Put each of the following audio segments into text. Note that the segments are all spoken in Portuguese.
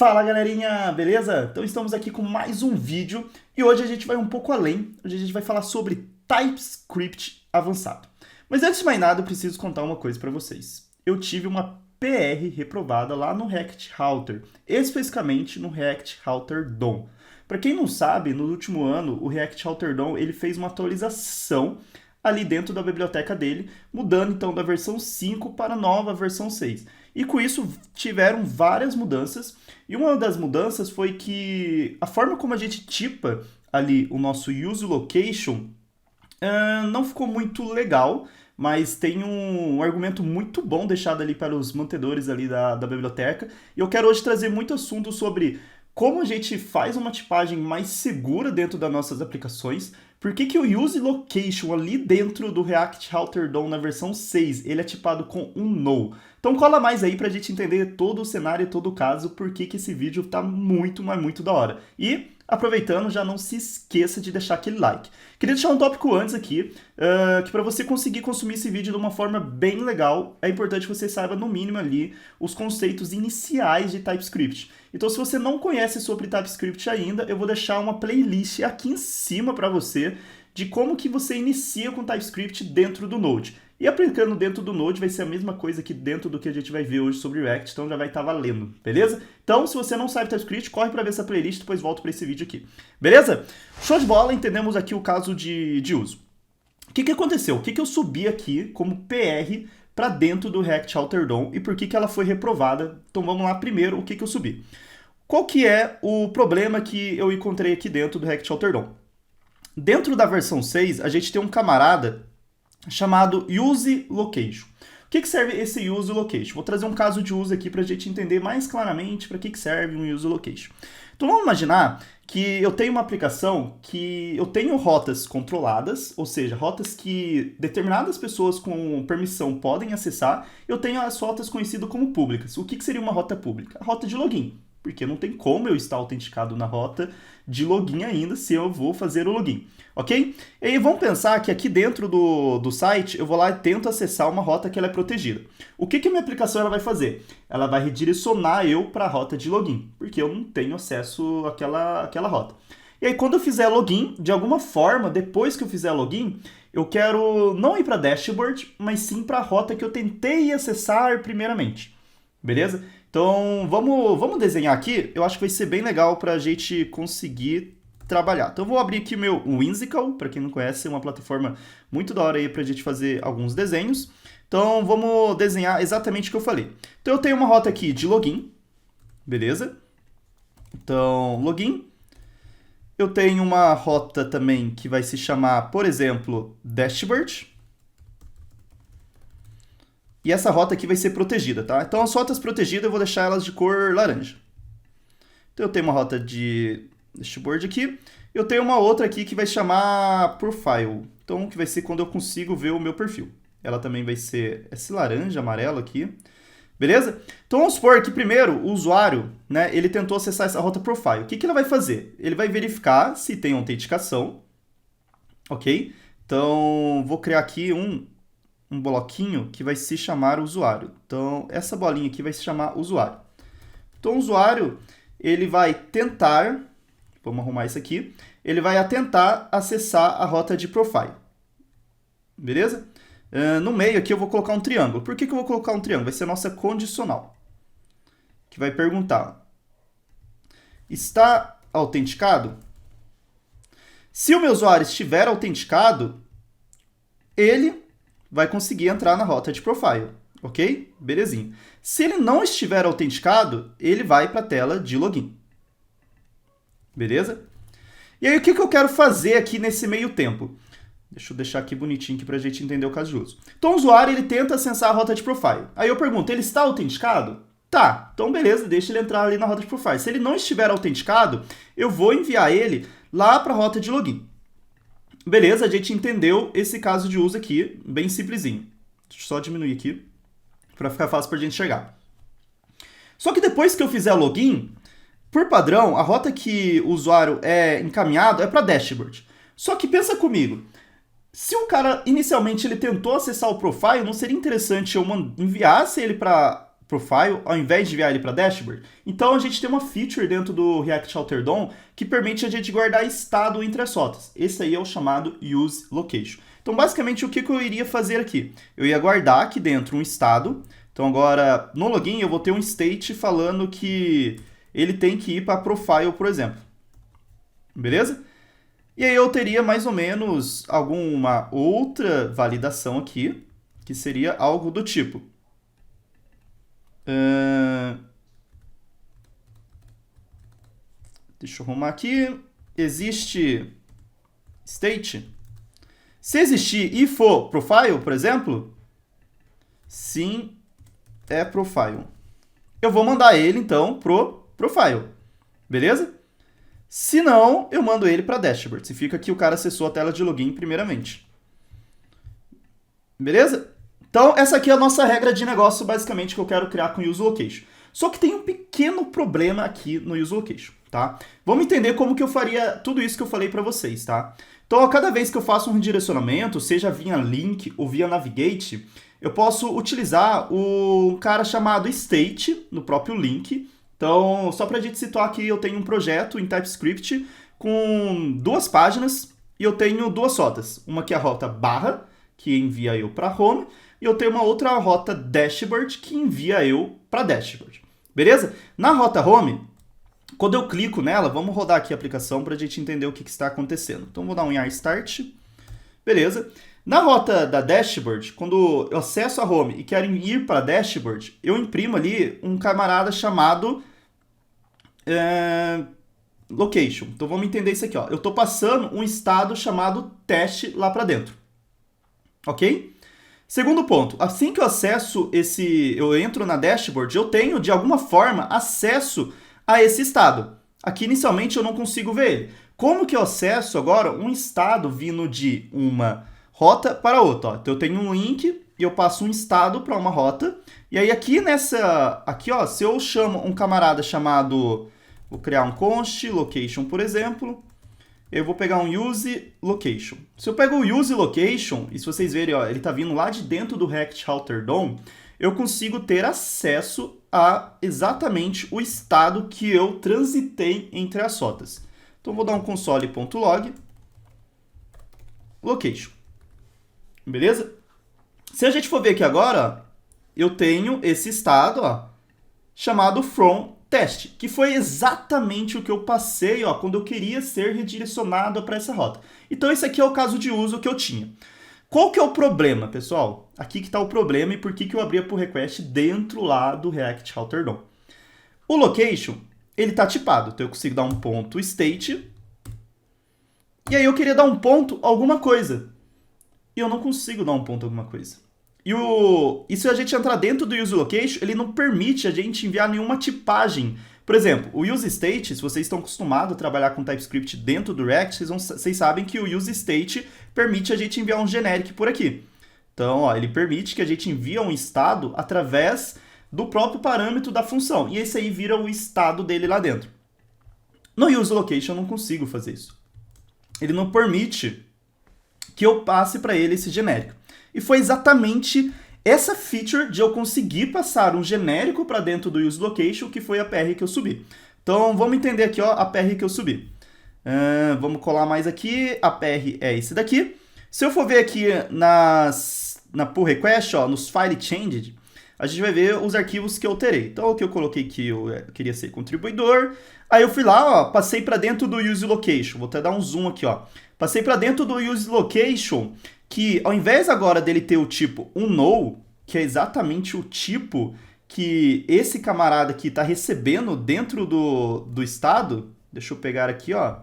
Fala galerinha, beleza? Então estamos aqui com mais um vídeo e hoje a gente vai um pouco além, hoje a gente vai falar sobre TypeScript avançado. Mas antes de mais nada eu preciso contar uma coisa para vocês. Eu tive uma PR reprovada lá no React Router, especificamente no React Router DOM. Para quem não sabe, no último ano o React Router DOM ele fez uma atualização ali dentro da biblioteca dele, mudando então da versão 5 para a nova versão 6. E com isso tiveram várias mudanças, e uma das mudanças foi que a forma como a gente tipa ali o nosso use location não ficou muito legal, mas tem um argumento muito bom deixado ali para os mantedores ali da biblioteca, e eu quero hoje trazer muito assunto sobre como a gente faz uma tipagem mais segura dentro das nossas aplicações. Por que o use location ali dentro do React Router DOM na versão 6, ele é tipado com um null? Então cola mais aí pra gente entender todo o cenário e todo o caso, por que esse vídeo tá muito, mas muito da hora. E, aproveitando, já não se esqueça de deixar aquele like. Queria deixar um tópico antes aqui, que para você conseguir consumir esse vídeo de uma forma bem legal, é importante que você saiba, no mínimo ali, os conceitos iniciais de TypeScript. Então, se você não conhece sobre TypeScript ainda, eu vou deixar uma playlist aqui em cima para você de como que você inicia com TypeScript dentro do Node. E aplicando dentro do Node vai ser a mesma coisa aqui dentro do que a gente vai ver hoje sobre React, então já vai estar valendo, beleza? Então, se você não sabe TypeScript, corre para ver essa playlist, depois volta para esse vídeo aqui, beleza? Show de bola, entendemos aqui o caso de uso. O que aconteceu? O que eu subi aqui como PR para dentro do React Router DOM e por que ela foi reprovada? Então vamos lá primeiro, o que eu subi. Qual que é o problema que eu encontrei aqui dentro do React Router DOM? Dentro da versão 6, a gente tem um camarada chamado use location. O que serve esse use location? Vou trazer um caso de uso aqui para a gente entender mais claramente para que serve um use location. Então vamos imaginar que eu tenho uma aplicação que eu tenho rotas controladas, ou seja, rotas que determinadas pessoas com permissão podem acessar, eu tenho as rotas conhecidas como públicas. O que seria uma rota pública? A rota de login. Porque não tem como eu estar autenticado na rota de login ainda se eu vou fazer o login, ok? E aí vamos pensar que aqui dentro do site eu vou lá e tento acessar uma rota que ela é protegida. O que a minha aplicação ela vai fazer? Ela vai redirecionar eu para a rota de login, porque eu não tenho acesso àquela rota. E aí quando eu fizer login, de alguma forma, depois que eu fizer login, eu quero não ir para dashboard, mas sim para a rota que eu tentei acessar primeiramente, beleza? Então, vamos desenhar aqui. Eu acho que vai ser bem legal para a gente conseguir trabalhar. Então, eu vou abrir aqui o meu Whimsical, para quem não conhece, é uma plataforma muito da hora aí para a gente fazer alguns desenhos. Então, vamos desenhar exatamente o que eu falei. Então, eu tenho uma rota aqui de login, beleza? Então, login. Eu tenho uma rota também que vai se chamar, por exemplo, dashboard. E essa rota aqui vai ser protegida, tá? Então as rotas protegidas eu vou deixar elas de cor laranja. Então eu tenho uma rota de dashboard aqui. Eu tenho uma outra aqui que vai chamar profile. Então que vai ser quando eu consigo ver o meu perfil. Ela também vai ser esse laranja, amarelo aqui. Beleza? Então vamos supor que primeiro o usuário, né, ele tentou acessar essa rota profile. O que ele vai fazer? Ele vai verificar se tem autenticação. Ok? Então vou criar aqui um bloquinho que vai se chamar usuário. Então, essa bolinha aqui vai se chamar usuário. Então, o usuário, ele vai tentar, vamos arrumar isso aqui, ele vai tentar acessar a rota de profile. Beleza? No meio aqui eu vou colocar um triângulo. Por que eu vou colocar um triângulo? Vai ser a nossa condicional. Que vai perguntar, está autenticado? Se o meu usuário estiver autenticado, ele vai conseguir entrar na rota de profile, ok? Belezinha. Se ele não estiver autenticado, ele vai para a tela de login. Beleza? E aí, o que eu quero fazer aqui nesse meio tempo? Deixa eu deixar aqui bonitinho para a gente entender o caso de uso. Então, o usuário ele tenta acessar a rota de profile. Aí eu pergunto, ele está autenticado? Tá, então beleza, deixa ele entrar ali na rota de profile. Se ele não estiver autenticado, eu vou enviar ele lá para a rota de login. Beleza, a gente entendeu esse caso de uso aqui, bem simplesinho. Deixa eu só diminuir aqui, para ficar fácil para a gente enxergar. Só que depois que eu fizer login, por padrão, a rota que o usuário é encaminhado é para dashboard. Só que pensa comigo, se o cara inicialmente ele tentou acessar o profile, não seria interessante eu enviasse ele para profile, ao invés de enviar ele para dashboard? Então a gente tem uma feature dentro do React Outer DOM que permite a gente guardar estado entre as rotas. Esse aí é o chamado use location. Então basicamente o que eu iria fazer aqui? Eu ia guardar aqui dentro um estado. Então agora no login eu vou ter um state falando que ele tem que ir para profile, por exemplo. Beleza? E aí eu teria mais ou menos alguma outra validação aqui, que seria algo do tipo. Deixa eu arrumar aqui. Existe state. Se existir e for profile, por exemplo, sim, é profile. Eu vou mandar ele, então, pro profile. Beleza? Se não, eu mando ele para dashboard. Significa que o cara acessou a tela de login primeiramente. Beleza? Então, essa aqui é a nossa regra de negócio, basicamente, que eu quero criar com o use location. Só que tem um pequeno problema aqui no use location, tá? Vamos entender como que eu faria tudo isso que eu falei para vocês, tá? Então, a cada vez que eu faço um redirecionamento, seja via link ou via navigate, eu posso utilizar um cara chamado state no próprio link. Então, só para a gente situar aqui, eu tenho um projeto em TypeScript com 2 páginas e eu tenho 2 rotas. Uma que é a rota barra, que envia eu para home, e eu tenho uma outra rota dashboard que envia eu para dashboard. Beleza? Na rota home, quando eu clico nela, vamos rodar aqui a aplicação para a gente entender o que está acontecendo. Então, vou dar um yar start. Beleza? Na rota da dashboard, quando eu acesso a home e quero ir para dashboard, eu imprimo ali um camarada chamado location. Então vamos entender isso aqui, ó. Eu estou passando um estado chamado teste lá para dentro. Ok? Segundo ponto, assim que eu acesso eu entro na dashboard, eu tenho de alguma forma acesso a esse estado. Aqui inicialmente eu não consigo ver ele. Como que eu acesso agora um estado vindo de uma rota para outra? Ó? Então eu tenho um link e eu passo um estado para uma rota. E aí aqui ó, se eu chamo um camarada chamado, vou criar um const location, por exemplo, eu vou pegar um use location. Se eu pego o use location, e se vocês verem, ó, ele está vindo lá de dentro do React Outer DOM, eu consigo ter acesso a exatamente o estado que eu transitei entre as rotas. Então vou dar um console.log location. Beleza? Se a gente for ver aqui agora, ó, eu tenho esse estado, ó, chamado from test, que foi exatamente o que eu passei, ó, quando eu queria ser redirecionado para essa rota. Então esse aqui é o caso de uso que eu tinha. Qual que é o problema, pessoal? Aqui que está o problema e por que eu abri a pull request dentro lá do React Outer DOM. O location, ele está tipado, então eu consigo dar um ponto state, e aí eu queria dar um ponto alguma coisa. E eu não consigo dar um ponto alguma coisa. E se a gente entrar dentro do use location, ele não permite a gente enviar nenhuma tipagem. Por exemplo, o use state, se vocês estão acostumados a trabalhar com TypeScript dentro do React, vocês sabem que o use state permite a gente enviar um generic por aqui. Então, ó, ele permite que a gente envie um estado através do próprio parâmetro da função. E esse aí vira o estado dele lá dentro. No use location eu não consigo fazer isso. Ele não permite que eu passe para ele esse genérico. E foi exatamente essa feature de eu conseguir passar um genérico para dentro do use location que foi a PR que eu subi. Então vamos entender aqui, ó, a PR que eu subi. Vamos colar mais aqui, a PR é esse daqui. Se eu for ver aqui na pull request, ó, nos file changed, a gente vai ver os arquivos que eu alterei. Então o que eu coloquei que eu queria ser contribuidor. Aí eu fui lá, ó, passei para dentro do use location. Vou até dar um zoom aqui, ó. Passei para dentro do use location, que ao invés agora dele ter o tipo no, que é exatamente o tipo que esse camarada aqui está recebendo dentro do estado, deixa eu pegar aqui, ó,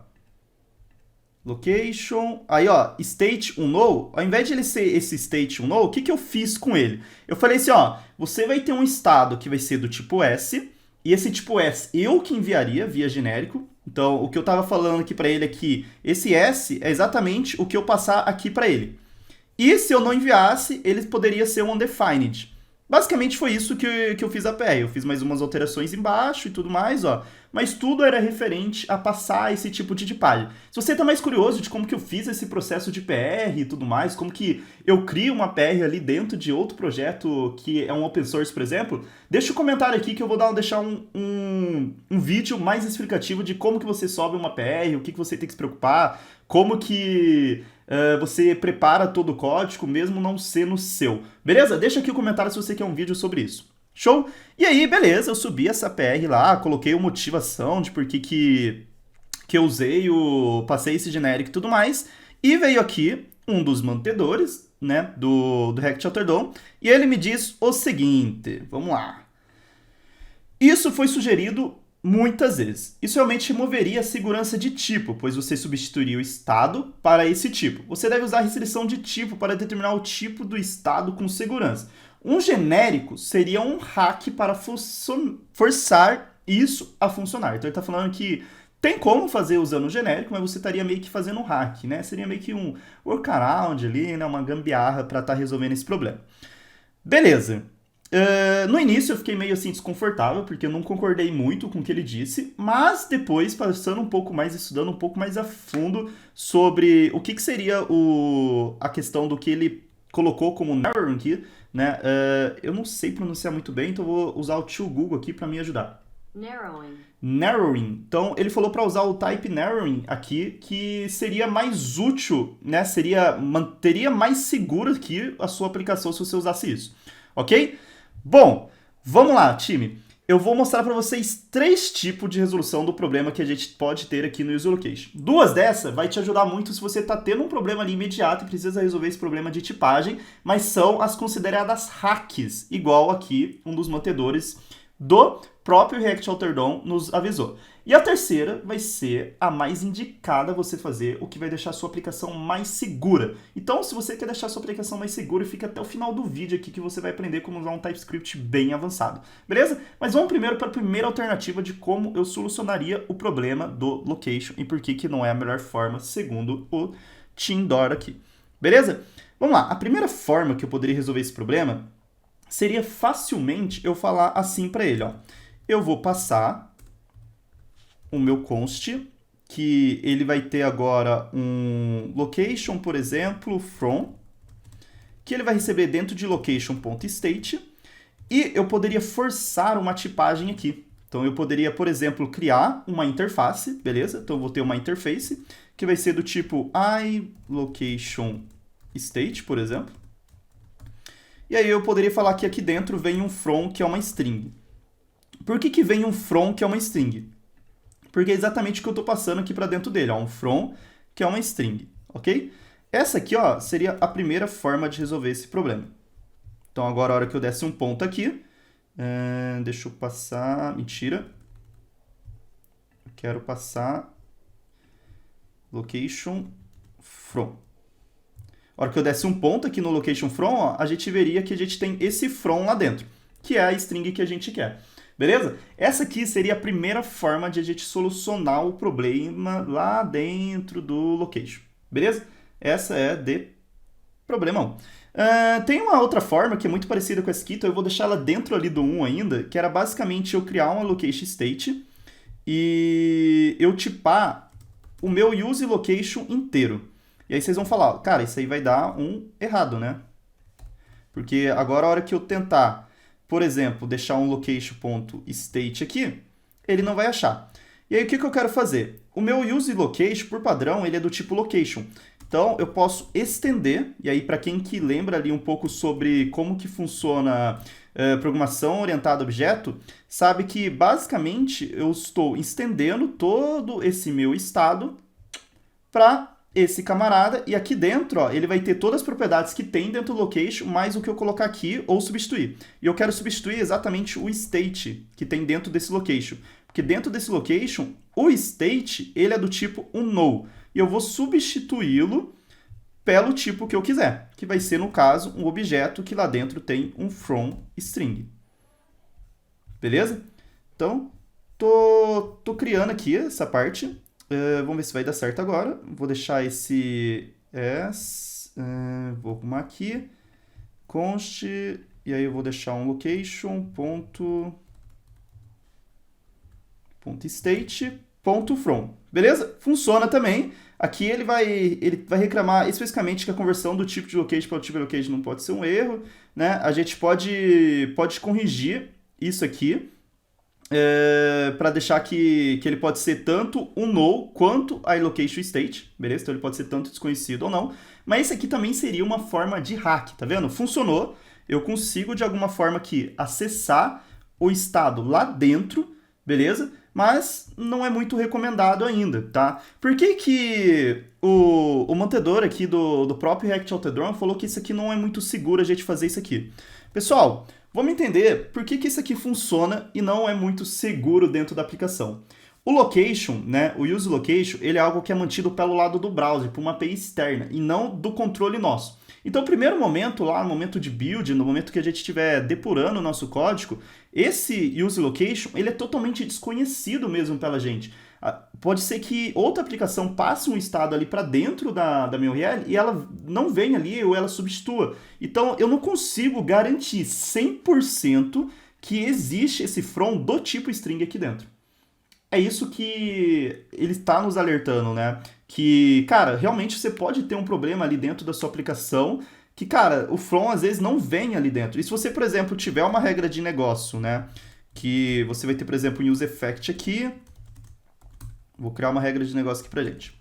location, aí ó, state no, ao invés de ele ser esse state no, o que que eu fiz com ele? Eu falei assim, ó, você vai ter um estado que vai ser do tipo S, e esse tipo S eu que enviaria via genérico. Então, o que eu estava falando aqui para ele é que esse S é exatamente o que eu passar aqui para ele. E se eu não enviasse, ele poderia ser um undefined. Basicamente foi isso que eu fiz a PR. Eu fiz mais umas alterações embaixo e tudo mais, ó. Mas tudo era referente a passar esse tipo de tipagem. Se você tá mais curioso de como que eu fiz esse processo de PR e tudo mais, como que eu crio uma PR ali dentro de outro projeto que é um open source, por exemplo, deixa um comentário aqui que eu vou deixar um vídeo mais explicativo de como que você sobe uma PR, o que você tem que se preocupar, como que você prepara todo o código, mesmo não sendo seu. Beleza? Deixa aqui o comentário se você quer um vídeo sobre isso. Show? E aí, beleza, eu subi essa PR lá, coloquei a motivação de por que eu usei passei esse genérico e tudo mais, e veio aqui um dos mantedores, né, do React Autordom, e ele me diz o seguinte, vamos lá. Isso foi sugerido muitas vezes. Isso realmente removeria a segurança de tipo, pois você substituiria o estado para esse tipo. Você deve usar a restrição de tipo para determinar o tipo do estado com segurança. Um genérico seria um hack para forçar isso a funcionar. Então ele está falando que tem como fazer usando o genérico, mas você estaria meio que fazendo um hack, né? Seria meio que um workaround ali, né? Uma gambiarra para estar resolvendo esse problema. Beleza. No início eu fiquei meio assim desconfortável, porque eu não concordei muito com o que ele disse, mas depois, passando um pouco mais, estudando um pouco mais a fundo sobre o que seria a questão do que ele colocou como narrowing aqui, né? Eu não sei pronunciar muito bem, então eu vou usar o tio Google aqui para me ajudar. Narrowing. Narrowing. Então, ele falou para usar o type narrowing aqui, que seria mais útil, né? Manteria mais seguro aqui a sua aplicação se você usasse isso. Ok? Bom, vamos lá, time. Eu vou mostrar para vocês 3 tipos de resolução do problema que a gente pode ter aqui no User Location. 2 dessas vai te ajudar muito se você está tendo um problema ali imediato e precisa resolver esse problema de tipagem, mas são as consideradas hacks, igual aqui um dos mantedores do próprio React Autordom nos avisou. E a terceira vai ser a mais indicada a você fazer, o que vai deixar a sua aplicação mais segura. Então, se você quer deixar a sua aplicação mais segura, fica até o final do vídeo aqui que você vai aprender como usar um TypeScript bem avançado. Beleza? Mas vamos primeiro para a primeira alternativa de como eu solucionaria o problema do location e por que não é a melhor forma, segundo o Tim Dora aqui. Beleza? Vamos lá. A primeira forma que eu poderia resolver esse problema seria facilmente eu falar assim para ele, ó. Eu vou passar o meu const, que ele vai ter agora um location, por exemplo, from, que ele vai receber dentro de location.state, e eu poderia forçar uma tipagem aqui. Então eu poderia, por exemplo, criar uma interface, beleza? Então eu vou ter uma interface, que vai ser do tipo iLocationState, por exemplo. E aí eu poderia falar que aqui dentro vem um from, que é uma string. Por que vem um from, que é uma string? Porque é exatamente o que eu estou passando aqui para dentro dele. Ó, um from, que é uma string. Ok? Essa aqui ó, seria a primeira forma de resolver esse problema. Então agora a hora que eu desse um ponto aqui, deixa eu passar... Mentira. Eu quero passar location from. A hora que eu desse um ponto aqui no location from, ó, a gente veria que a gente tem esse from lá dentro, que é a string que a gente quer. Beleza? Essa aqui seria a primeira forma de a gente solucionar o problema lá dentro do location. Beleza? Essa é de problema 1. Tem uma outra forma que é muito parecida com essa aqui, então eu vou deixar ela dentro ali do 1 ainda, que era basicamente eu criar uma location state e eu tipar o meu use location inteiro. E aí vocês vão falar, cara, isso aí vai dar um errado, né? Porque agora a hora que eu tentar, por exemplo, deixar um location.state aqui, ele não vai achar. E aí o que eu quero fazer? O meu use location, por padrão, ele é do tipo location. Então eu posso estender, e aí para quem que lembra ali um pouco sobre como que funciona programação orientada a objeto, sabe que basicamente eu estou estendendo todo esse meu estado para esse camarada, e aqui dentro, ó, ele vai ter todas as propriedades que tem dentro do location, mais o que eu colocar aqui ou substituir. E eu quero substituir exatamente o state que tem dentro desse location. Porque dentro desse location, o state, ele é do tipo um null. E eu vou substituí-lo pelo tipo que eu quiser, que vai ser, no caso, um objeto que lá dentro tem um from string. Beleza? Então, tô criando aqui essa parte. Vamos ver se vai dar certo agora. Vou deixar esse vou arrumar aqui. Const E aí eu vou deixar um location, ponto state, ponto from. Beleza? Funciona também. Aqui ele vai reclamar especificamente que a conversão do tipo de location para o tipo de location não pode ser um erro, né? A gente pode corrigir isso aqui para deixar que ele pode ser tanto um null quanto a location state, beleza? Então ele pode ser tanto desconhecido ou não. Mas esse aqui também seria uma forma de hack, tá vendo? Funcionou. Eu consigo de alguma forma aqui acessar o estado lá dentro, beleza? Mas não é muito recomendado ainda, tá? Por que o mantedor aqui do próprio React Autodraw falou que isso aqui não é muito seguro a gente fazer isso aqui? Pessoal, vamos entender por que isso aqui funciona e não é muito seguro dentro da aplicação. O location, né, o use location, ele é algo que é mantido pelo lado do browser, por uma API externa, e não do controle nosso. Então, no primeiro momento, lá no momento de build, no momento que a gente estiver depurando o nosso código, esse use location, ele é totalmente desconhecido mesmo pela gente. Pode ser que outra aplicação passe um estado ali para dentro da meu URL e ela não venha ali ou ela substitua. Então, eu não consigo garantir 100% que existe esse from do tipo string aqui dentro. É isso que ele está nos alertando, né? Que, cara, realmente você pode ter um problema ali dentro da sua aplicação que, cara, o from às vezes não vem ali dentro. E se você, por exemplo, tiver uma regra de negócio, né? Que você vai ter, por exemplo, um use effect aqui. Vou criar uma regra de negócio aqui pra gente.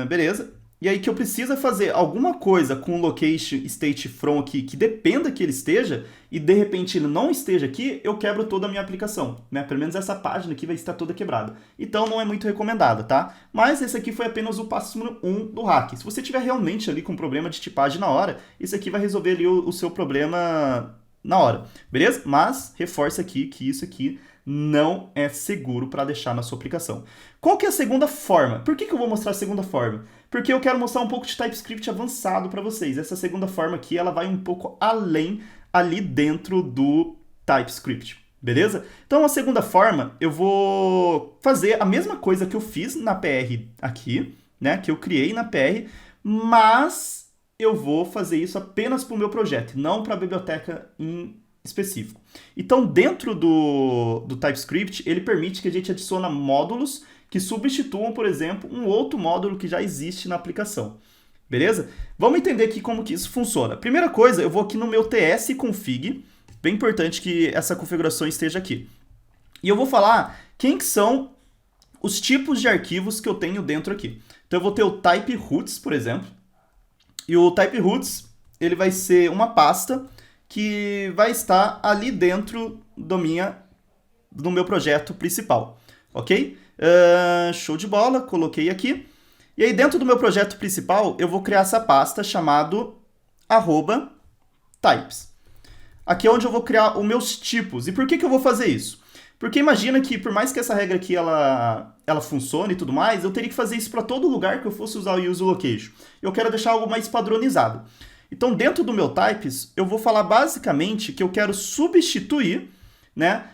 Beleza. E aí que eu preciso fazer alguma coisa com o location state from aqui que dependa que ele esteja e de repente ele não esteja aqui, eu quebro toda a minha aplicação, né? Pelo menos essa página aqui vai estar toda quebrada. Então não é muito recomendado, tá? Mas esse aqui foi apenas o passo número 1 do hack. Se você tiver realmente ali com problema de tipagem na hora, isso aqui vai resolver ali o seu problema na hora, beleza? Mas reforça aqui que isso aqui não é seguro para deixar na sua aplicação. Qual que é a segunda forma? Por que eu vou mostrar a segunda forma? Porque eu quero mostrar um pouco de TypeScript avançado para vocês. Essa segunda forma aqui, ela vai um pouco além ali dentro do TypeScript, beleza? Então, a segunda forma, eu vou fazer a mesma coisa que eu fiz na PR aqui, né? Que eu criei na PR, mas eu vou fazer isso apenas para o meu projeto, não para a biblioteca em específico. Então, dentro do TypeScript, ele permite que a gente adicione módulos que substituam, por exemplo, um outro módulo que já existe na aplicação. Beleza? Vamos entender aqui como que isso funciona. Primeira coisa, eu vou aqui no meu tsconfig, bem importante que essa configuração esteja aqui. E eu vou falar quem que são os tipos de arquivos que eu tenho dentro aqui. Então, eu vou ter o type roots, por exemplo. E o type roots, ele vai ser uma pasta que vai estar ali dentro do meu projeto principal, ok? Show de bola, coloquei aqui. E aí dentro do meu projeto principal, eu vou criar essa pasta chamado @types. Aqui é onde eu vou criar os meus tipos. E por que eu vou fazer isso? Porque imagina que por mais que essa regra aqui ela funcione e tudo mais, eu teria que fazer isso para todo lugar que eu fosse usar o use location. Eu quero deixar algo mais padronizado. Então, dentro do meu types, eu vou falar basicamente que eu quero substituir, né,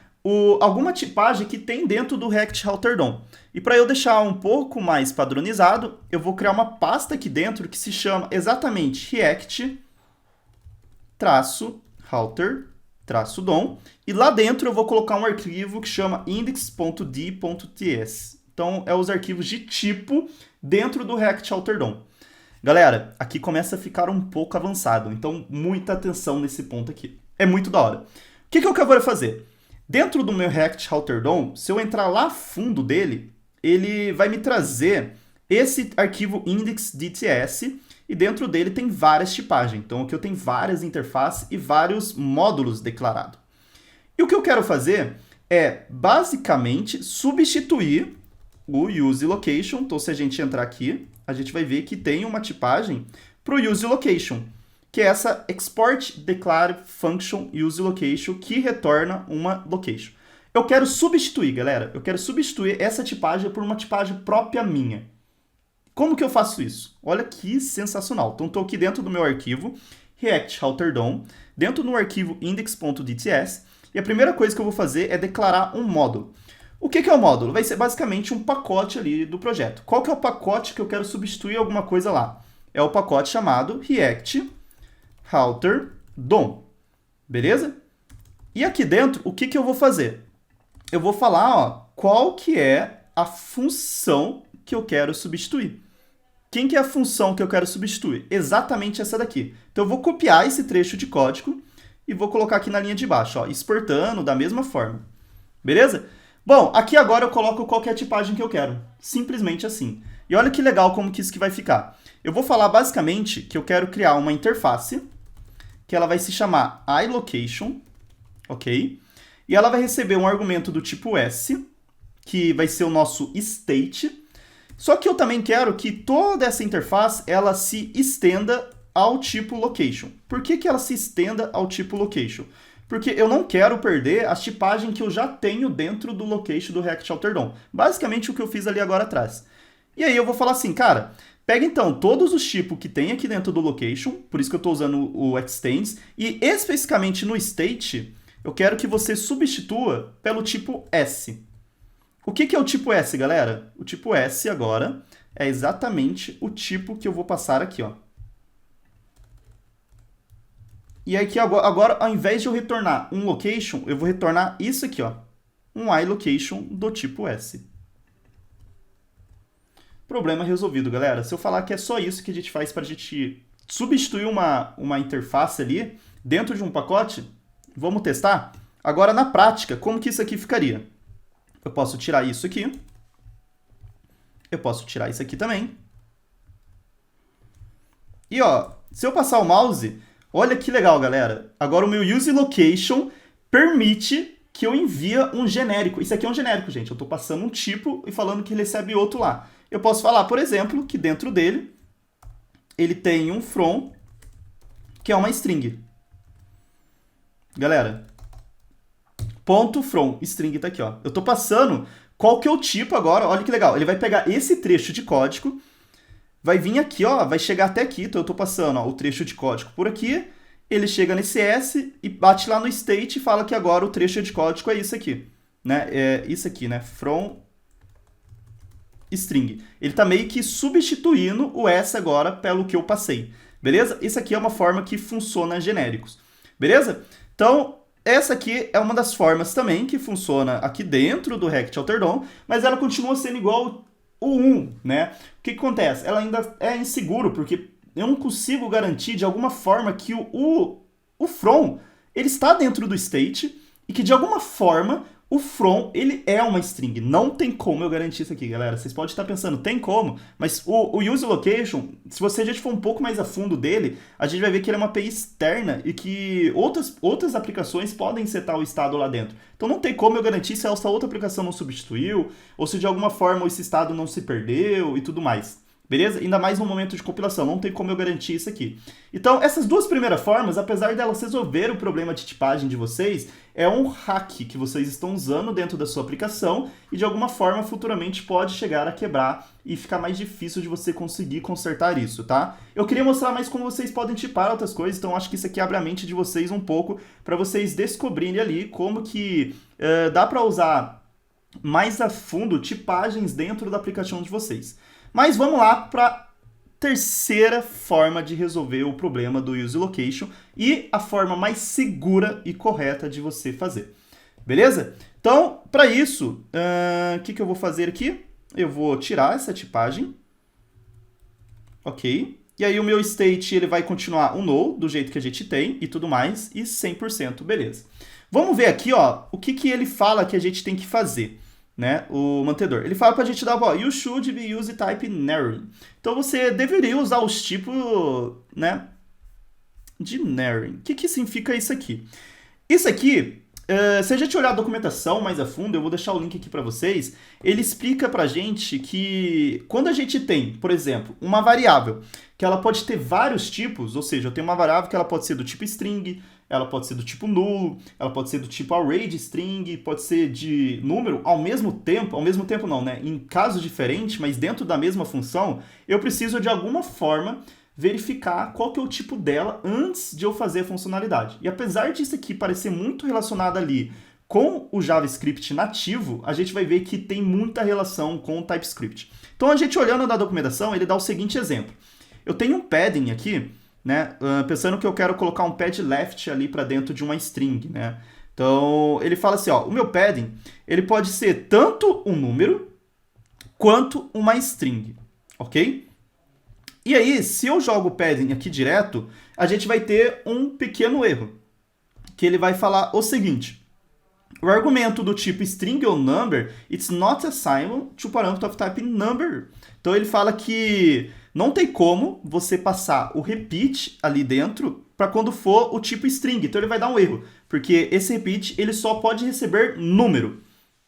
alguma tipagem que tem dentro do React Router DOM. E para eu deixar um pouco mais padronizado, eu vou criar uma pasta aqui dentro que se chama exatamente React-Router-DOM. E lá dentro eu vou colocar um arquivo que chama index.d.ts. Então, é os arquivos de tipo dentro do React Router DOM. Galera, aqui começa a ficar um pouco avançado, então muita atenção nesse ponto aqui. É muito da hora. O que eu quero fazer? Dentro do meu React Router DOM, se eu entrar lá fundo dele, ele vai me trazer esse arquivo index.dts e dentro dele tem várias tipagens. Então aqui eu tenho várias interfaces e vários módulos declarados. E o que eu quero fazer é basicamente substituir o use location. Então se a gente entrar aqui, a gente vai ver que tem uma tipagem para o use location, que é essa export declare function use location, que retorna uma location. Eu quero substituir, galera, eu quero substituir essa tipagem por uma tipagem própria minha. Como que eu faço isso? Olha que sensacional. Então, estou aqui dentro do meu arquivo React Router DOM, dentro do arquivo index.dts, e a primeira coisa que eu vou fazer é declarar um módulo. O que é o módulo? Vai ser basicamente um pacote ali do projeto. Qual que é o pacote que eu quero substituir alguma coisa lá? É o pacote chamado React Router DOM. beleza? E aqui dentro, o que que eu vou fazer? Eu vou falar, ó, qual que é a função que eu quero substituir. Quem que é a função que eu quero substituir? Exatamente essa daqui. Então eu vou copiar esse trecho de código e vou colocar aqui na linha de baixo, ó, exportando da mesma forma. Beleza? Bom, aqui agora eu coloco qualquer tipagem que eu quero. Simplesmente assim. E olha que legal como que isso que vai ficar. Eu vou falar basicamente que eu quero criar uma interface que ela vai se chamar iLocation, ok? E ela vai receber um argumento do tipo S, que vai ser o nosso state. Só que eu também quero que toda essa interface ela se estenda ao tipo location. Por que que ela se estenda ao tipo location? Porque eu não quero perder a tipagem que eu já tenho dentro do location do React Alter DOM. Basicamente o que eu fiz ali agora atrás. E aí eu vou falar assim, cara, pega então todos os tipos que tem aqui dentro do location, por isso que eu estou usando o extends, e especificamente no state, eu quero que você substitua pelo tipo S. O que que é o tipo S, galera? O tipo S agora é exatamente o tipo que eu vou passar aqui, ó. E aqui agora, ao invés de eu retornar um location, eu vou retornar isso aqui, ó. Um iLocation do tipo S. Problema resolvido, galera. Se eu falar que é só isso que a gente faz para a gente substituir uma interface ali dentro de um pacote, vamos testar? Agora, na prática, como que isso aqui ficaria? Eu posso tirar isso aqui. Eu posso tirar isso aqui também. E ó, se eu passar o mouse, olha que legal, galera. Agora o meu useLocation permite que eu envie um genérico. Isso aqui é um genérico, gente. Eu estou passando um tipo e falando que ele recebe outro lá. Eu posso falar, por exemplo, que dentro dele ele tem um from, que é uma string. Galera, ponto from, string tá aqui, ó. Eu tô passando qual que é o tipo agora, olha que legal. Ele vai pegar esse trecho de código, vai vir aqui, ó, vai chegar até aqui, então eu tô passando, ó, o trecho de código por aqui, ele chega nesse S e bate lá no state e fala que agora o trecho de código é isso aqui, né? É isso aqui, né? From string. Ele tá meio que substituindo o S agora pelo que eu passei, beleza? Isso aqui é uma forma que funciona genéricos, beleza? Então, essa aqui é uma das formas também que funciona aqui dentro do React Alter DOM, mas ela continua sendo igual o 1, né? O que acontece? Ela ainda é inseguro, porque eu não consigo garantir de alguma forma que o from ele está dentro do state e que de alguma forma o from ele é uma string. Não tem como eu garantir isso aqui, galera. Vocês podem estar pensando, tem como, mas o useLocation, se você já for um pouco mais a fundo dele, a gente vai ver que ele é uma API externa e que outras aplicações podem setar o estado lá dentro. Então não tem como eu garantir se essa outra aplicação não substituiu ou se de alguma forma esse estado não se perdeu e tudo mais. Beleza? Ainda mais no momento de compilação, não tem como eu garantir isso aqui. Então, essas duas primeiras formas, apesar delas resolver o problema de tipagem de vocês, é um hack que vocês estão usando dentro da sua aplicação e de alguma forma futuramente pode chegar a quebrar e ficar mais difícil de você conseguir consertar isso, tá? Eu queria mostrar mais como vocês podem tipar outras coisas, então acho que isso aqui abre a mente de vocês um pouco para vocês descobrirem ali como que dá para usar mais a fundo tipagens dentro da aplicação de vocês. Mas vamos lá para a terceira forma de resolver o problema do useLocation e a forma mais segura e correta de você fazer. Beleza? Então, para isso, o que eu vou fazer aqui? Eu vou tirar essa tipagem. Ok. E aí o meu state ele vai continuar um null, do jeito que a gente tem e tudo mais, e 100%, beleza. Vamos ver aqui, ó, o que ele fala que a gente tem que fazer. Né, o mantedor. Ele fala pra gente dar, ó, you should be use type narrowing. Então você deveria usar os tipos, né, de narrowing. O que significa isso aqui? Isso aqui, se a gente olhar a documentação mais a fundo, eu vou deixar o link aqui para vocês, ele explica pra gente que quando a gente tem, por exemplo, uma variável que ela pode ter vários tipos, ou seja, eu tenho uma variável que ela pode ser do tipo string, ela pode ser do tipo nulo, ela pode ser do tipo array de string, pode ser de número ao mesmo tempo não, né? Em casos diferentes, mas dentro da mesma função, eu preciso de alguma forma verificar qual que é o tipo dela antes de eu fazer a funcionalidade. E apesar disso aqui parecer muito relacionado ali com o JavaScript nativo, a gente vai ver que tem muita relação com o TypeScript. Então a gente olhando na documentação, ele dá o seguinte exemplo. Eu tenho um padding aqui, né? Pensando que eu quero colocar um pad left ali para dentro de uma string, né? Então, ele fala assim, ó, o meu padding, ele pode ser tanto um número quanto uma string, ok? E aí, se eu jogo o padding aqui direto, a gente vai ter um pequeno erro, que ele vai falar o seguinte: o argumento do tipo string ou number, it's not assignable to parameter of type number. Então ele fala que não tem como você passar o repeat ali dentro para quando for o tipo string. Então ele vai dar um erro, porque esse repeat ele só pode receber número,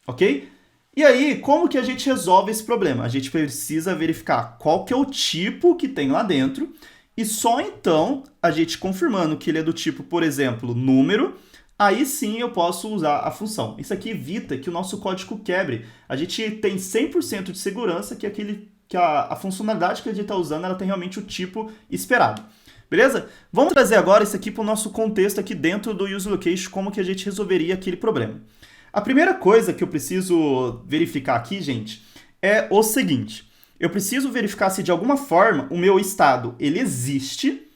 ok? E aí, como que a gente resolve esse problema? A gente precisa verificar qual que é o tipo que tem lá dentro e só então a gente confirmando que ele é do tipo, por exemplo, número, aí sim eu posso usar a função. Isso aqui evita que o nosso código quebre. A gente tem 100% de segurança que, a funcionalidade que a gente está usando ela tem realmente o tipo esperado. Beleza? Vamos trazer agora isso aqui para o noso contexto aqui dentro do useLocation, como que a gente resolveria aquele problema. A primeira coisa que eu preciso verificar aqui, gente, é o seguinte. Eu preciso verificar se de alguma forma o meu estado ele existe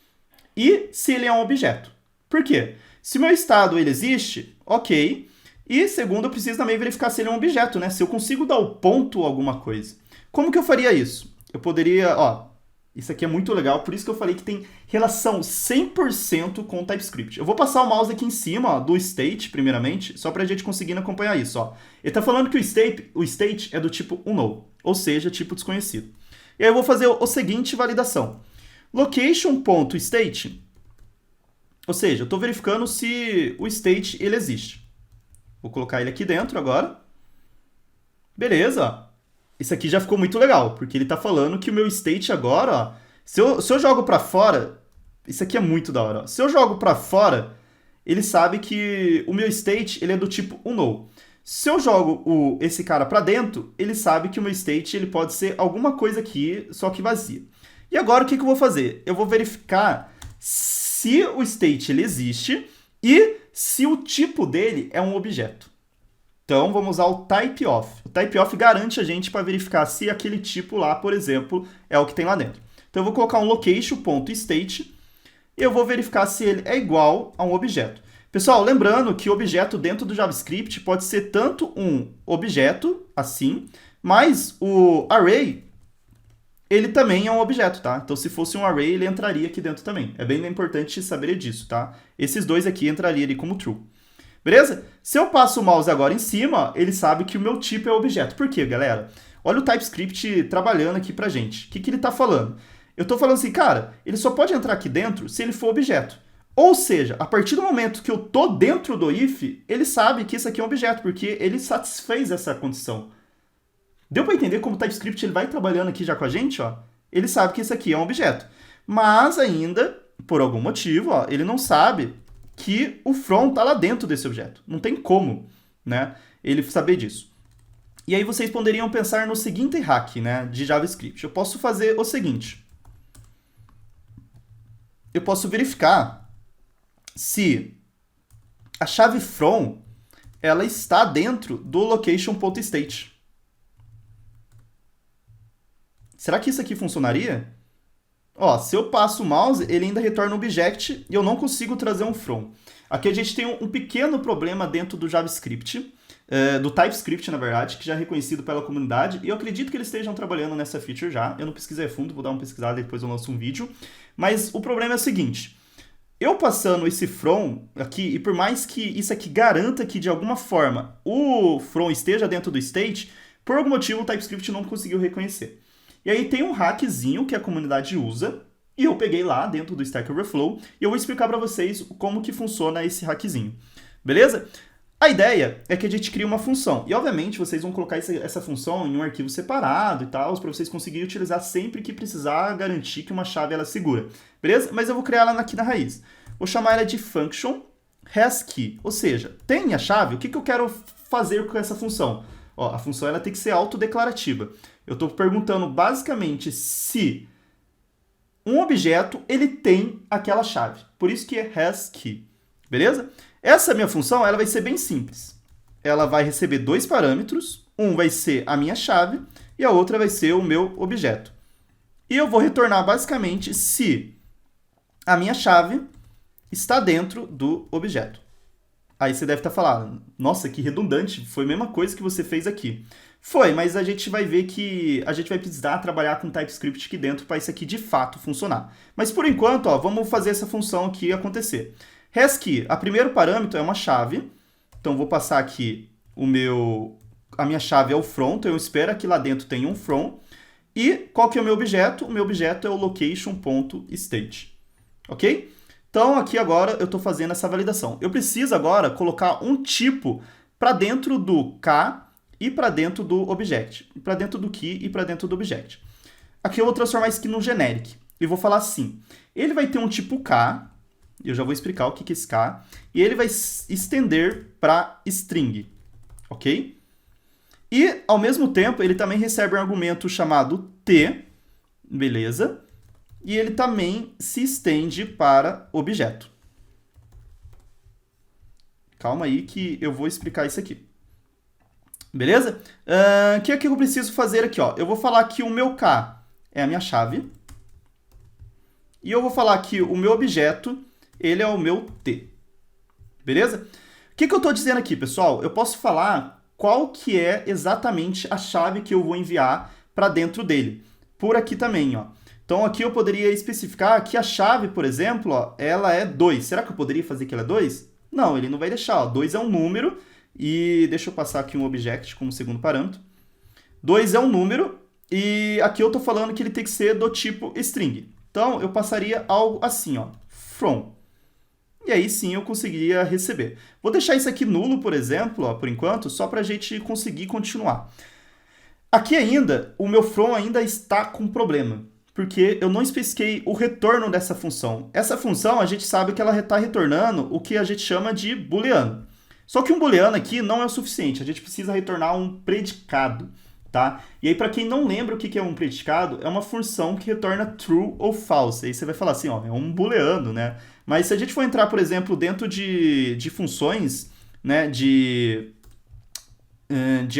e se ele é um objeto. Por quê? Se o meu estado ele existe, ok. E segundo, eu preciso também verificar se ele é um objeto, né? Se eu consigo dar o ponto a alguma coisa. Como que eu faria isso? Eu poderia, ó, isso aqui é muito legal, por isso que eu falei que tem relação 100% com o TypeScript. Eu vou passar o mouse aqui em cima, ó, do state, primeiramente, só para a gente conseguir acompanhar isso, ó. Ele está falando que o state é do tipo unknown, ou seja, tipo desconhecido. E aí eu vou fazer o seguinte validação. Location.state, ou seja, eu estou verificando se o state ele existe. Vou colocar ele aqui dentro agora. Beleza, ó. Isso aqui já ficou muito legal, porque ele está falando que o meu state agora, ó, se eu jogo para fora, isso aqui é muito da hora, ó. Se eu jogo para fora, ele sabe que o meu state ele é do tipo unknown. Se eu jogo esse cara para dentro, ele sabe que o meu state ele pode ser alguma coisa aqui, só que vazia. E agora o que eu vou fazer? Eu vou verificar se o state ele existe e se o tipo dele é um objeto. Então, vamos usar o typeof. O typeof garante a gente para verificar se aquele tipo lá, por exemplo, é o que tem lá dentro. Então, eu vou colocar um location.state e eu vou verificar se ele é igual a um objeto. Pessoal, lembrando que objeto dentro do JavaScript pode ser tanto um objeto, assim, mas o array, ele também é um objeto, tá? Então, se fosse um array, ele entraria aqui dentro também. É bem importante saber disso, tá? Esses dois aqui entrariam ali como true. Beleza? Se eu passo o mouse agora em cima, ele sabe que o meu tipo é objeto. Por quê, galera? Olha o TypeScript trabalhando aqui pra gente. O que ele tá falando? Eu tô falando assim, cara, ele só pode entrar aqui dentro se ele for objeto. Ou seja, a partir do momento que eu tô dentro do if, ele sabe que isso aqui é um objeto, porque ele satisfez essa condição. Deu para entender como o TypeScript ele vai trabalhando aqui já com a gente? Ó? Ele sabe que isso aqui é um objeto. Mas ainda, por algum motivo, ó, ele não sabe que o from está lá dentro desse objeto. Não tem como, né, ele saber disso. E aí vocês poderiam pensar no seguinte hack, né, de JavaScript. Eu posso fazer o seguinte. Eu posso verificar se a chave from ela está dentro do location.state. Será que isso aqui funcionaria? Ó, se eu passo o mouse, ele ainda retorna um object e eu não consigo trazer um from. Aqui a gente tem um pequeno problema dentro do JavaScript, do TypeScript, na verdade, que já é reconhecido pela comunidade, e eu acredito que eles estejam trabalhando nessa feature já. Eu não pesquisei a fundo, vou dar uma pesquisada e depois eu lanço um vídeo. Mas o problema é o seguinte, eu passando esse from aqui, e por mais que isso aqui garanta que de alguma forma o from esteja dentro do state, por algum motivo o TypeScript não conseguiu reconhecer. E aí tem um hackzinho que a comunidade usa, e eu peguei lá dentro do Stack Overflow, e eu vou explicar para vocês como que funciona esse hackzinho. Beleza? A ideia é que a gente cria uma função, e obviamente vocês vão colocar essa função em um arquivo separado e tal, para vocês conseguirem utilizar sempre que precisar garantir que uma chave ela é segura. Beleza? Mas eu vou criar ela aqui na raiz. Vou chamar ela de function hasKey, ou seja, tem a chave, o que eu quero fazer com essa função? Ó, a função ela tem que ser autodeclarativa. Eu estou perguntando basicamente se um objeto ele tem aquela chave. Por isso que é hasKey. Beleza? Essa minha função ela vai ser bem simples. Ela vai receber dois parâmetros. Um vai ser a minha chave e a outra vai ser o meu objeto. E eu vou retornar basicamente se a minha chave está dentro do objeto. Aí você deve estar falando, nossa, que redundante, foi a mesma coisa que você fez aqui. Foi, mas a gente vai ver que a gente vai precisar trabalhar com TypeScript aqui dentro para isso aqui de fato funcionar. Mas por enquanto, ó, vamos fazer essa função aqui acontecer. Resque, a primeiro parâmetro é uma chave, então vou passar aqui a minha chave é o from, então eu espero que lá dentro tenha um from. E qual que é o meu objeto? O meu objeto é o location.state, ok? Então, aqui agora eu estou fazendo essa validação. Eu preciso agora colocar um tipo para dentro do K e para dentro do object. Para dentro do key e para dentro do object. Aqui eu vou transformar isso aqui no generic. E vou falar assim. Ele vai ter um tipo K. Eu já vou explicar o que é esse K. E ele vai estender para string. Ok? E, ao mesmo tempo, ele também recebe um argumento chamado T. Beleza? E ele também se estende para objeto. Calma aí que eu vou explicar isso aqui. Beleza? O que é que eu preciso fazer aqui? Ó? Eu vou falar que o meu K é a minha chave. E eu vou falar que o meu objeto, ele é o meu T. Beleza? O que eu estou dizendo aqui, pessoal? Eu posso falar qual que é exatamente a chave que eu vou enviar para dentro dele. Por aqui também, ó. Então, aqui eu poderia especificar que a chave, por exemplo, ó, ela é 2. Será que eu poderia fazer que ela é 2? Não, ele não vai deixar. 2 é um número. E deixa eu passar aqui um object como segundo parâmetro. 2 é um número. E aqui eu estou falando que ele tem que ser do tipo string. Então, eu passaria algo assim, ó, from. E aí sim eu conseguiria receber. Vou deixar isso aqui nulo, por exemplo, ó, por enquanto, só para a gente conseguir continuar. Aqui ainda, o meu from ainda está com problema, porque eu não especifiquei o retorno dessa função. Essa função, a gente sabe que ela está retornando o que a gente chama de booleano. Só que um booleano aqui não é o suficiente, a gente precisa retornar um predicado, tá? E aí, para quem não lembra o que é um predicado, é uma função que retorna true ou false. Aí você vai falar assim, ó, é um booleano, né? Mas se a gente for entrar, por exemplo, dentro de funções, né, de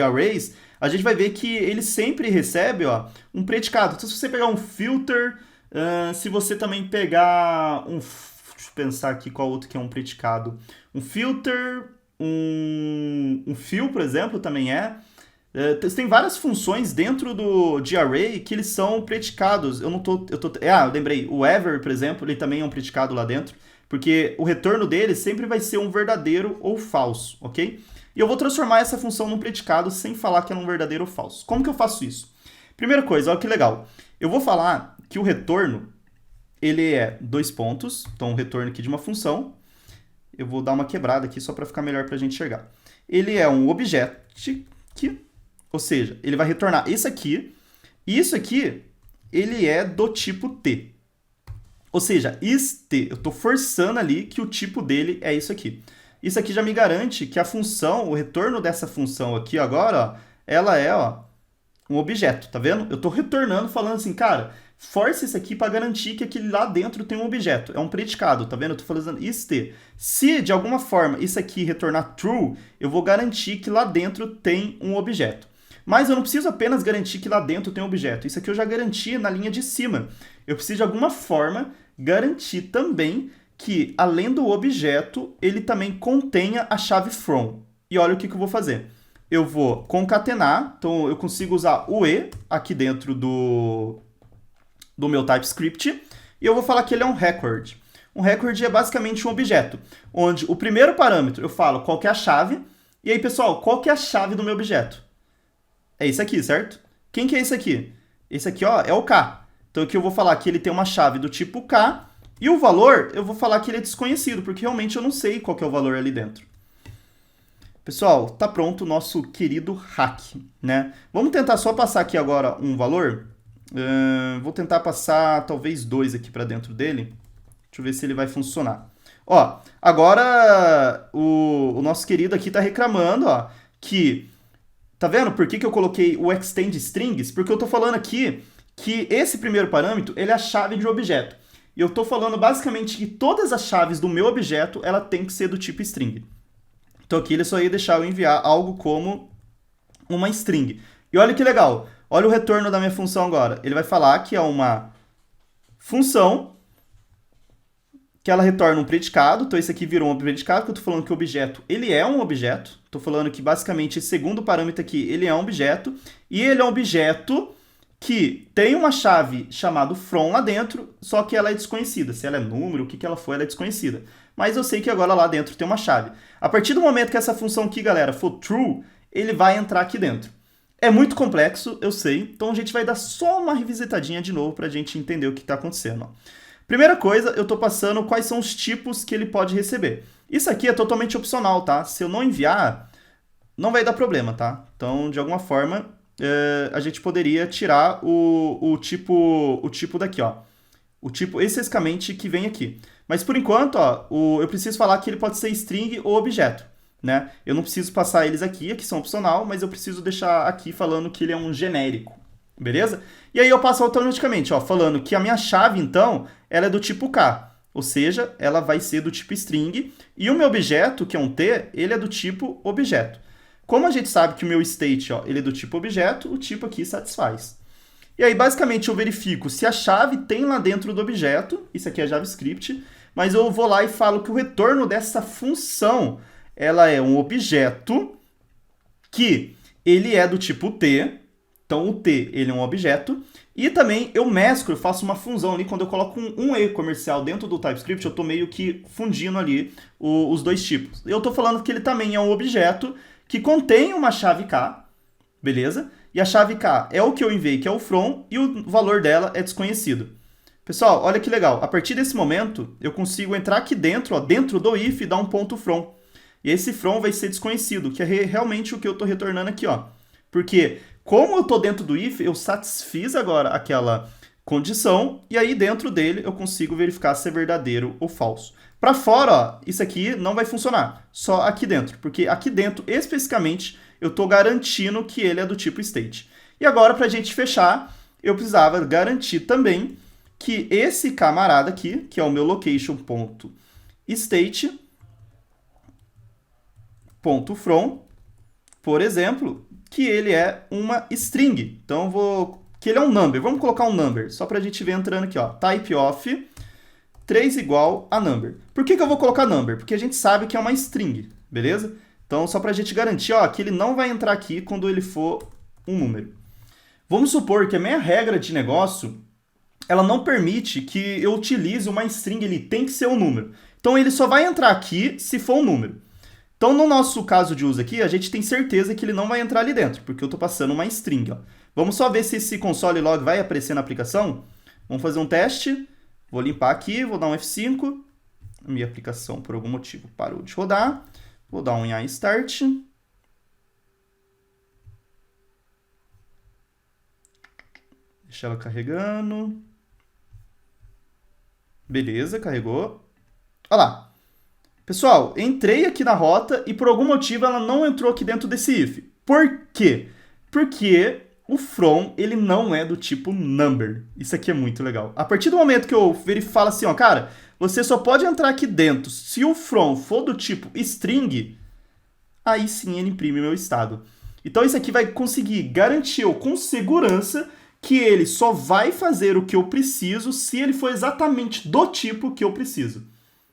arrays, a gente vai ver que ele sempre recebe, ó, um predicado. Então, se você pegar um filter, se você também pegar um... Deixa eu pensar aqui qual outro que é um predicado. Um filter, um fill, por exemplo, também é. Tem várias funções dentro de array que eles são predicados. Eu lembrei. O ever, por exemplo, ele também é um predicado lá dentro, porque o retorno dele sempre vai ser um verdadeiro ou falso, ok? E eu vou transformar essa função num predicado sem falar que é um verdadeiro ou falso. Como que eu faço isso? Primeira coisa, olha que legal. Eu vou falar que o retorno, ele é 2 pontos, então o retorno aqui de uma função. Eu vou dar uma quebrada aqui só para ficar melhor para a gente enxergar. Ele é um object, ou seja, ele vai retornar esse aqui, e isso aqui, ele é do tipo T. Ou seja, ist, eu estou forçando ali que o tipo dele é isso aqui. Isso aqui já me garante que a função, o retorno dessa função aqui agora, ó, ela é um objeto, tá vendo? Eu estou retornando falando assim, cara, force isso aqui para garantir que aquele lá dentro tem um objeto. É um predicado, tá vendo? Eu estou falando ist. Se, de alguma forma, isso aqui retornar true, eu vou garantir que lá dentro tem um objeto. Mas eu não preciso apenas garantir que lá dentro tem um objeto. Isso aqui eu já garanti na linha de cima. Eu preciso, de alguma forma, garantir também que, além do objeto, ele também contenha a chave from. E olha o que eu vou fazer. Eu vou concatenar, então eu consigo usar o e aqui dentro do meu TypeScript, e eu vou falar que ele é um record. Um record é basicamente um objeto, onde o primeiro parâmetro eu falo qual que é a chave, e aí, pessoal, qual que é a chave do meu objeto? É esse aqui, certo? Quem que é esse aqui? Esse aqui, ó, é o K. Então aqui eu vou falar que ele tem uma chave do tipo K, e o valor eu vou falar que ele é desconhecido, porque realmente eu não sei qual que é o valor ali dentro. Pessoal, tá pronto o nosso querido hack, né? Vamos tentar só passar aqui agora um valor. Vou tentar passar talvez 2 aqui para dentro dele. Deixa eu ver se ele vai funcionar. Ó, agora o nosso querido aqui tá reclamando, ó, que... Tá vendo por que eu coloquei o extend strings? Porque eu estou falando aqui que esse primeiro parâmetro ele é a chave de objeto. E eu estou falando basicamente que todas as chaves do meu objeto ela tem que ser do tipo string. Então aqui ele só ia deixar eu enviar algo como uma string. E olha que legal. Olha o retorno da minha função agora. Ele vai falar que é uma função que ela retorna um predicado. Então esse aqui virou um predicado, que eu estou falando que o objeto, ele é um objeto. Estou falando que basicamente esse segundo parâmetro aqui, ele é um objeto. E ele é um objeto que tem uma chave chamada from lá dentro, só que ela é desconhecida. Se ela é número, o que ela for, ela é desconhecida. Mas eu sei que agora lá dentro tem uma chave. A partir do momento que essa função aqui, galera, for true, ele vai entrar aqui dentro. É muito complexo, eu sei, então a gente vai dar só uma revisitadinha de novo para a gente entender o que está acontecendo. Ó. Primeira coisa, eu estou passando quais são os tipos que ele pode receber. Isso aqui é totalmente opcional, tá? Se eu não enviar, não vai dar problema, tá? Então, de alguma forma, a gente poderia tirar o tipo daqui, ó. O tipo especificamente que vem aqui. Mas por enquanto, ó, eu preciso falar que ele pode ser string ou objeto. Né? Eu não preciso passar eles aqui são opcional, mas eu preciso deixar aqui falando que ele é um genérico, beleza? E aí eu passo automaticamente, ó, falando que a minha chave, então, ela é do tipo K, ou seja, ela vai ser do tipo string, e o meu objeto, que é um T, ele é do tipo objeto. Como a gente sabe que o meu state, ó, ele é do tipo objeto, o tipo aqui satisfaz. E aí, basicamente, eu verifico se a chave tem lá dentro do objeto, isso aqui é JavaScript, mas eu vou lá e falo que o retorno dessa função ela é um objeto que ele é do tipo T, então o T ele é um objeto, e também eu mesclo, eu faço uma fusão ali, quando eu coloco um E comercial dentro do TypeScript, eu estou meio que fundindo ali os dois tipos. Eu estou falando que ele também é um objeto que contém uma chave K, beleza? E a chave K é o que eu enviei, que é o from, e o valor dela é desconhecido. Pessoal, olha que legal, a partir desse momento, eu consigo entrar aqui dentro, ó, dentro do if e dar um ponto from. E esse from vai ser desconhecido, que é realmente o que eu estou retornando aqui, ó. Porque, como eu estou dentro do if, eu satisfiz agora aquela condição, e aí dentro dele eu consigo verificar se é verdadeiro ou falso. Para fora, ó, isso aqui não vai funcionar, só aqui dentro, porque aqui dentro, especificamente, eu estou garantindo que ele é do tipo state. E agora, para a gente fechar, eu precisava garantir também que esse camarada aqui, que é o meu location.state, .from, por exemplo, que ele é uma string. Então, que ele é um number. Vamos colocar um number, só para a gente ver entrando aqui, ó. Type of 3 igual a number. Por que eu vou colocar number? Porque a gente sabe que é uma string, beleza? Então, só para a gente garantir, ó, que ele não vai entrar aqui quando ele for um número. Vamos supor que a minha regra de negócio, ela não permite que eu utilize uma string, ele tem que ser um número. Então, ele só vai entrar aqui se for um número. Então, no nosso caso de uso aqui, a gente tem certeza que ele não vai entrar ali dentro, porque eu estou passando uma string. Ó. Vamos só ver se esse console log vai aparecer na aplicação. Vamos fazer um teste. Vou limpar aqui, vou dar um F5. Minha aplicação, por algum motivo, parou de rodar. Vou dar um AI Start. Deixa ela carregando. Beleza, carregou. Olha lá. Pessoal, entrei aqui na rota e por algum motivo ela não entrou aqui dentro desse if. Por quê? Porque o from, ele não é do tipo number. Isso aqui é muito legal. A partir do momento que eu falo assim, ó, cara, você só pode entrar aqui dentro se o from for do tipo string, aí sim ele imprime meu estado. Então isso aqui vai conseguir garantir eu com segurança que ele só vai fazer o que eu preciso se ele for exatamente do tipo que eu preciso.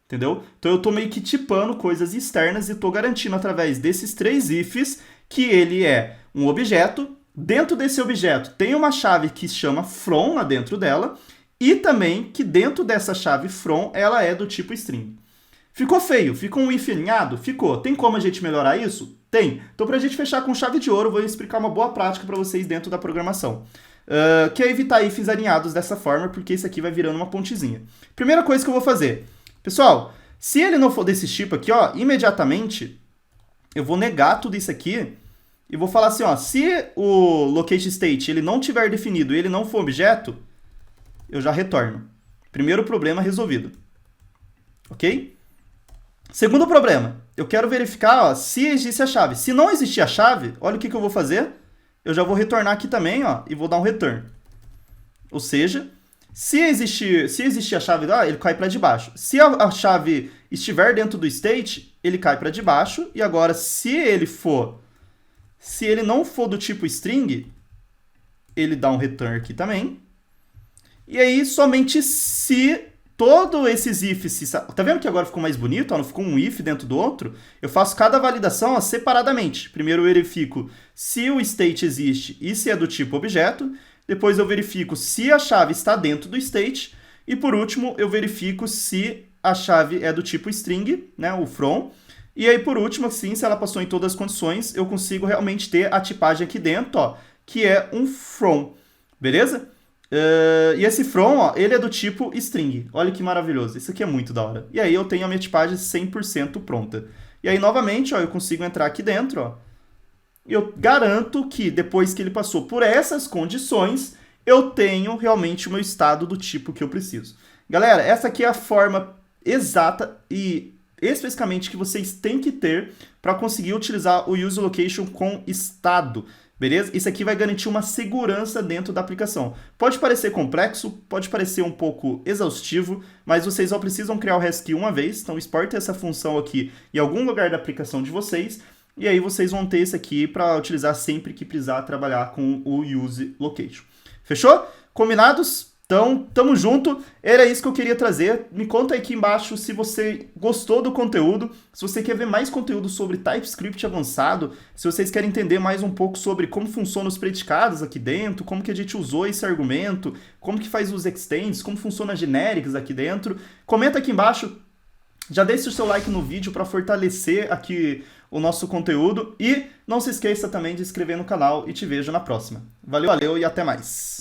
Entendeu? Então eu estou meio que tipando coisas externas e estou garantindo através desses 3 ifs que ele é um objeto. Dentro desse objeto tem uma chave que se chama from lá dentro dela e também que dentro dessa chave from ela é do tipo string. Ficou feio? Ficou um if alinhado? Ficou. Tem como a gente melhorar isso? Tem. Então para a gente fechar com chave de ouro, eu vou explicar uma boa prática para vocês dentro da programação. Que é evitar ifs alinhados dessa forma, porque isso aqui vai virando uma pontezinha. Primeira coisa que eu vou fazer... Pessoal, se ele não for desse tipo aqui, ó, imediatamente eu vou negar tudo isso aqui e vou falar assim, ó, se o location state ele não tiver definido e ele não for objeto, eu já retorno. Primeiro problema resolvido. Ok? Segundo problema, eu quero verificar ó, se existe a chave. Se não existir a chave, olha o que eu vou fazer. Eu já vou retornar aqui também ó, e vou dar um return. Ou seja... Se existir a chave lá, ele cai para debaixo. Se a chave estiver dentro do state, ele cai para debaixo. E agora, se ele não for do tipo string, ele dá um return aqui também. E aí, somente se todos esses ifs, tá vendo que agora ficou mais bonito? Ó, não ficou um if dentro do outro? Eu faço cada validação ó, separadamente. Primeiro eu verifico se o state existe e se é do tipo objeto. Depois eu verifico se a chave está dentro do state. E por último, eu verifico se a chave é do tipo string, né, o from. E aí, por último, assim, se ela passou em todas as condições, eu consigo realmente ter a tipagem aqui dentro, ó, que é um from, beleza? E esse from, ó, ele é do tipo string. Olha que maravilhoso, isso aqui é muito da hora. E aí eu tenho a minha tipagem 100% pronta. E aí, novamente, ó, eu consigo entrar aqui dentro, ó, e eu garanto que depois que ele passou por essas condições, eu tenho realmente o meu estado do tipo que eu preciso. Galera, essa aqui é a forma exata e especificamente que vocês têm que ter para conseguir utilizar o useLocation com estado, beleza? Isso aqui vai garantir uma segurança dentro da aplicação. Pode parecer complexo, pode parecer um pouco exaustivo, mas vocês só precisam criar o REST uma vez, então exportem essa função aqui em algum lugar da aplicação de vocês, e aí vocês vão ter esse aqui para utilizar sempre que precisar trabalhar com o useLocation. Fechou? Combinados? Então, tamo junto. Era isso que eu queria trazer. Me conta aí aqui embaixo se você gostou do conteúdo, se você quer ver mais conteúdo sobre TypeScript avançado, se vocês querem entender mais um pouco sobre como funcionam os predicados aqui dentro, como que a gente usou esse argumento, como que faz os extends, como funciona generics aqui dentro. Comenta aqui embaixo. Já deixe o seu like no vídeo para fortalecer aqui o nosso conteúdo e não se esqueça também de se inscrever no canal e te vejo na próxima. Valeu, valeu e até mais!